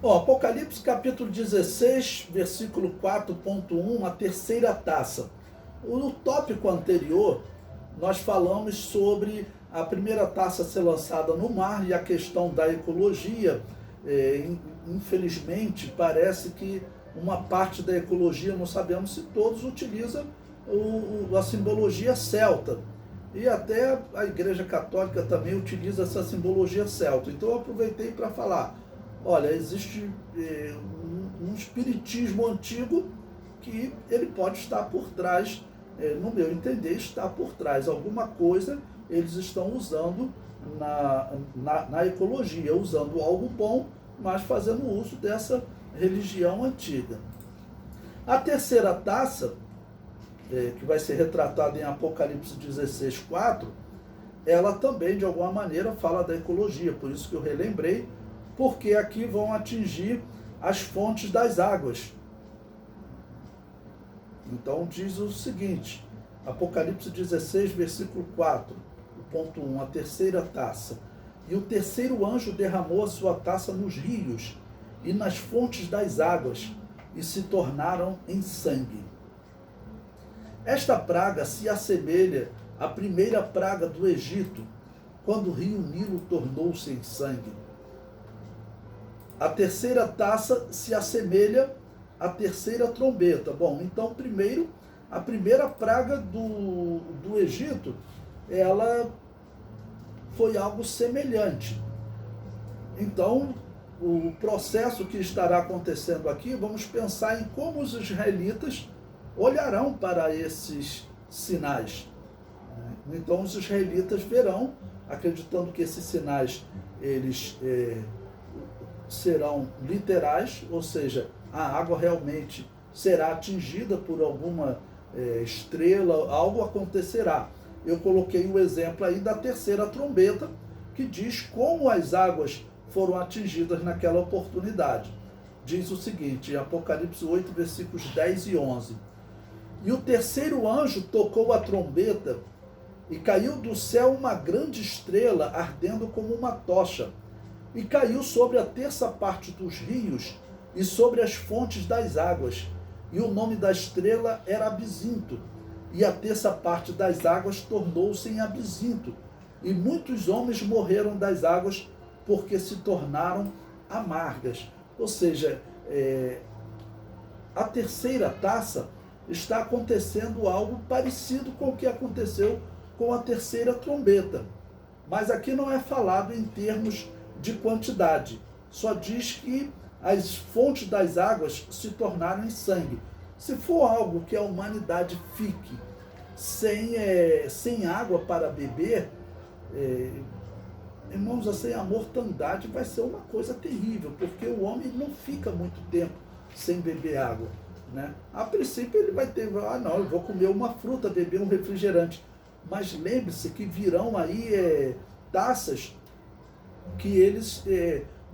Apocalipse capítulo 16, versículo 4.1, a terceira taça. No tópico anterior, nós falamos sobre a primeira taça ser lançada no mar e a questão da ecologia. Infelizmente, parece que uma parte da ecologia, não sabemos se todos, utiliza a simbologia celta. E até a Igreja Católica também utiliza essa simbologia celta. Então eu aproveitei para falar, olha, existe um espiritismo antigo que ele pode estar por trás, no meu entender, está por trás. Alguma coisa eles estão usando na ecologia, usando algo bom, mas fazendo uso dessa religião antiga. A terceira taça, que vai ser retratada em Apocalipse 16, 4, ela também, de alguma maneira, fala da ecologia, por isso que eu relembrei, porque aqui vão atingir as fontes das águas. Então diz o seguinte, Apocalipse 16, versículo 4, ponto 1, a terceira taça. E o terceiro anjo derramou a sua taça nos rios e nas fontes das águas, e se tornaram em sangue. Esta praga se assemelha à primeira praga do Egito, quando o rio Nilo tornou-se em sangue. A terceira taça se assemelha à terceira trombeta. Bom, então primeiro, a primeira praga do Egito, ela foi algo semelhante. Então, o processo que estará acontecendo aqui, vamos pensar em como os israelitas olharão para esses sinais. Então os israelitas verão, acreditando que esses sinais eles serão literais, ou seja, a água realmente será atingida por alguma estrela, algo acontecerá. Eu coloquei o exemplo aí da terceira trombeta, que diz como as águas foram atingidas naquela oportunidade. Diz o seguinte, em Apocalipse 8, versículos 10 e 11. E o terceiro anjo tocou a trombeta, e caiu do céu uma grande estrela, ardendo como uma tocha, e caiu sobre a terça parte dos rios e sobre as fontes das águas. E o nome da estrela era Abisinto, e a terça parte das águas tornou-se em Abisinto, e muitos homens morreram das águas, porque se tornaram amargas. Ou seja, a terceira taça está acontecendo algo parecido com o que aconteceu com a terceira trombeta. Mas aqui não é falado em termos de quantidade. Só diz que as fontes das águas se tornaram em sangue. Se for algo que a humanidade fique sem água para beber, irmãos, assim, a mortandade vai ser uma coisa terrível, porque o homem não fica muito tempo sem beber água, né? A princípio ele vai ter, não, eu vou comer uma fruta, beber um refrigerante, mas lembre-se que virão aí taças que eles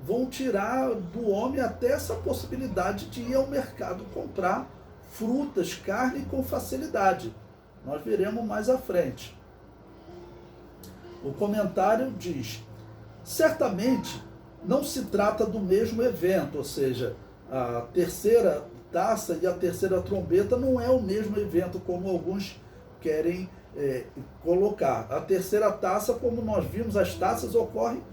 vão tirar do homem até essa possibilidade de ir ao mercado comprar frutas, carne com facilidade. Nós veremos mais à frente. O comentário diz, certamente não se trata do mesmo evento, ou seja, a terceira taça e a terceira trombeta não é o mesmo evento como alguns querem colocar. A terceira taça, como nós vimos, as taças ocorrem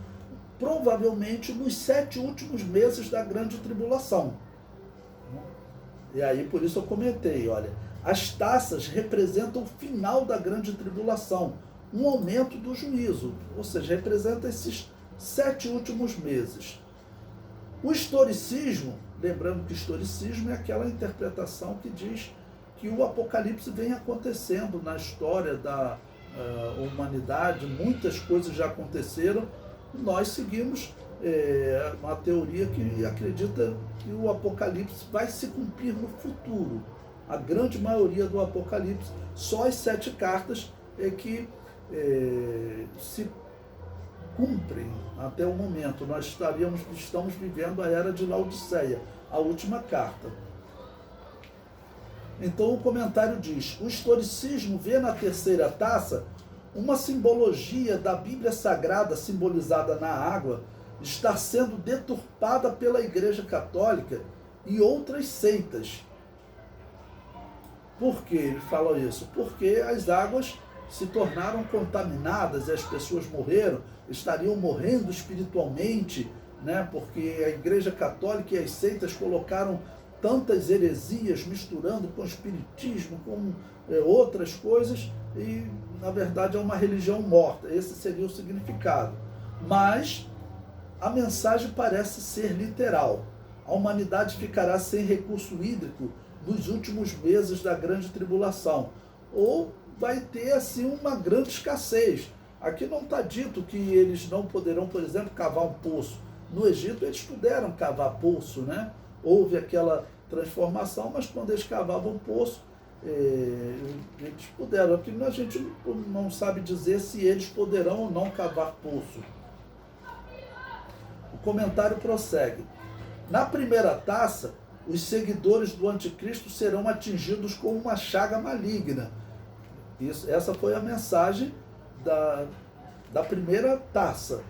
provavelmente nos 7 últimos meses da grande tribulação. E aí por isso eu comentei, olha, as taças representam o final da grande tribulação, um aumento do juízo, ou seja, representa esses 7 últimos meses. O historicismo, lembrando que historicismo é aquela interpretação que diz que o Apocalipse vem acontecendo na história da humanidade, muitas coisas já aconteceram, nós seguimos uma teoria que acredita que o Apocalipse vai se cumprir no futuro. A grande maioria do Apocalipse, só as 7 cartas é que se cumprem até o momento. Nós estamos vivendo a era de Laodiceia, a última carta. Então o comentário diz, o historicismo vê na terceira taça uma simbologia da Bíblia Sagrada simbolizada na água, está sendo deturpada pela Igreja Católica e outras seitas. Por que ele falou isso? Porque as águas se tornaram contaminadas e as pessoas morreram, estariam morrendo espiritualmente, né? Porque a Igreja Católica e as seitas colocaram tantas heresias, misturando com o espiritismo, com outras coisas, e na verdade é uma religião morta. Esse seria o significado. Mas a mensagem parece ser literal. A humanidade ficará sem recurso hídrico nos últimos meses da grande tribulação. Ou vai ter assim uma grande escassez. Aqui não está dito que eles não poderão, por exemplo, cavar um poço. No Egito eles puderam cavar poço, né? Houve aquela transformação, mas quando eles cavavam poço, eles puderam. Aqui a gente não sabe dizer se eles poderão ou não cavar poço. O comentário prossegue. Na primeira taça, os seguidores do anticristo serão atingidos com uma chaga maligna. Essa foi a mensagem da primeira taça.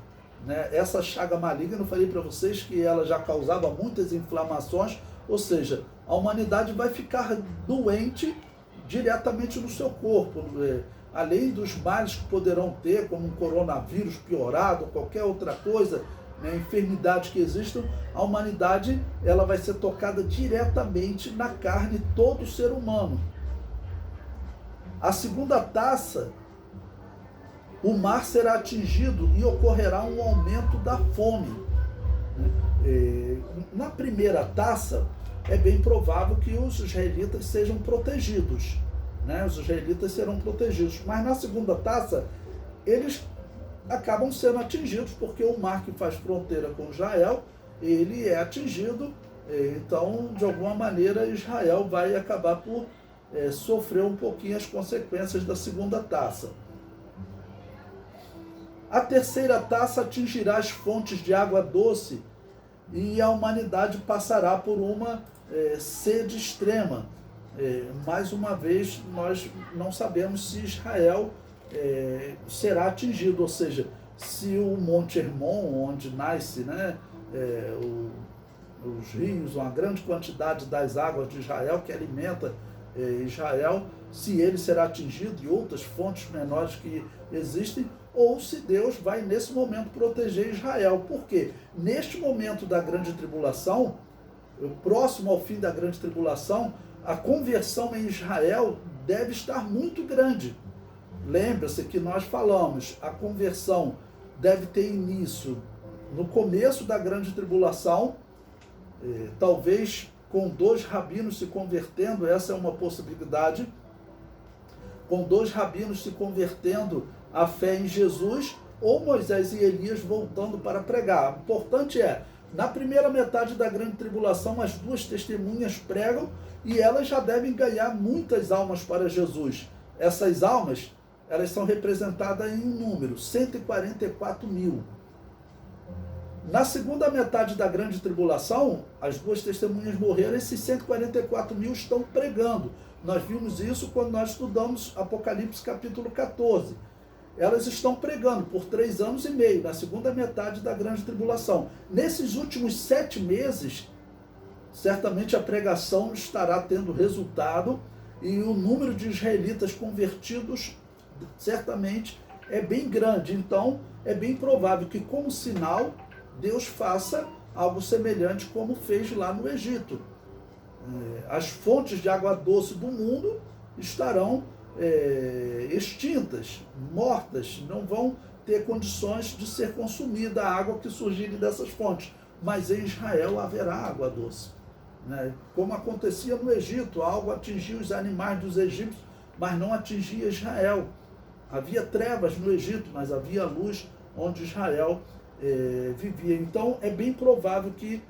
Né? Essa chaga maligna, eu falei para vocês que ela já causava muitas inflamações, ou seja, a humanidade vai ficar doente diretamente no seu corpo, além dos males que poderão ter, como um coronavírus piorado, qualquer outra coisa, né, enfermidades que existam, a humanidade ela vai ser tocada diretamente na carne de todo ser humano. A segunda taça, o mar será atingido e ocorrerá um aumento da fome. Na primeira taça, é bem provável que os israelitas sejam protegidos, né? Os israelitas serão protegidos, mas na segunda taça, eles acabam sendo atingidos, porque o mar que faz fronteira com Israel, ele é atingido, então, de alguma maneira, Israel vai acabar por sofrer um pouquinho as consequências da segunda taça. A terceira taça atingirá as fontes de água doce e a humanidade passará por uma sede extrema. Mais uma vez, nós não sabemos se Israel será atingido, ou seja, se o Monte Hermon, onde nasce, né, os rios, uma grande quantidade das águas de Israel que alimenta Israel, se ele será atingido e outras fontes menores que existem, ou se Deus vai nesse momento proteger Israel. Por quê? Neste momento da grande tribulação, próximo ao fim da grande tribulação, a conversão em Israel deve estar muito grande. Lembra-se que nós falamos, a conversão deve ter início no começo da grande tribulação, talvez com 2 rabinos se convertendo, essa é uma possibilidade, com 2 rabinos se convertendo à fé em Jesus, ou Moisés e Elias voltando para pregar. O importante é, na primeira metade da grande tribulação, as 2 testemunhas pregam e elas já devem ganhar muitas almas para Jesus. Essas almas, elas são representadas em um número, 144 mil. Na segunda metade da grande tribulação, as 2 testemunhas morreram, esses 144 mil estão pregando. Nós vimos isso quando nós estudamos Apocalipse capítulo 14. Elas estão pregando por 3 anos e meio, na segunda metade da grande tribulação. Nesses últimos 7 meses, certamente a pregação estará tendo resultado e o número de israelitas convertidos certamente é bem grande. Então, é bem provável que, como sinal, Deus faça algo semelhante como fez lá no Egito. As fontes de água doce do mundo estarão extintas, mortas, não vão ter condições de ser consumida a água que surgir dessas fontes. Mas em Israel haverá água doce. Né? Como acontecia no Egito, a água atingia os animais dos egípcios, mas não atingia Israel. Havia trevas no Egito, mas havia luz onde Israel vivia. Então é bem provável que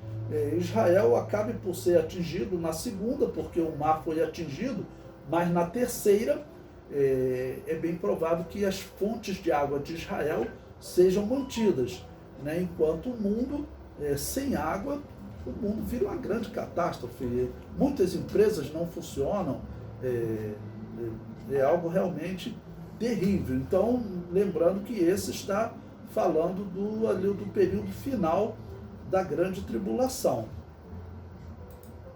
Israel acabe por ser atingido na segunda, porque o mar foi atingido, mas na terceira é bem provável que as fontes de água de Israel sejam mantidas, né? Enquanto o mundo, sem água, o mundo vira uma grande catástrofe. Muitas empresas não funcionam, é algo realmente terrível. Então, lembrando que esse está falando ali do período final da grande tribulação.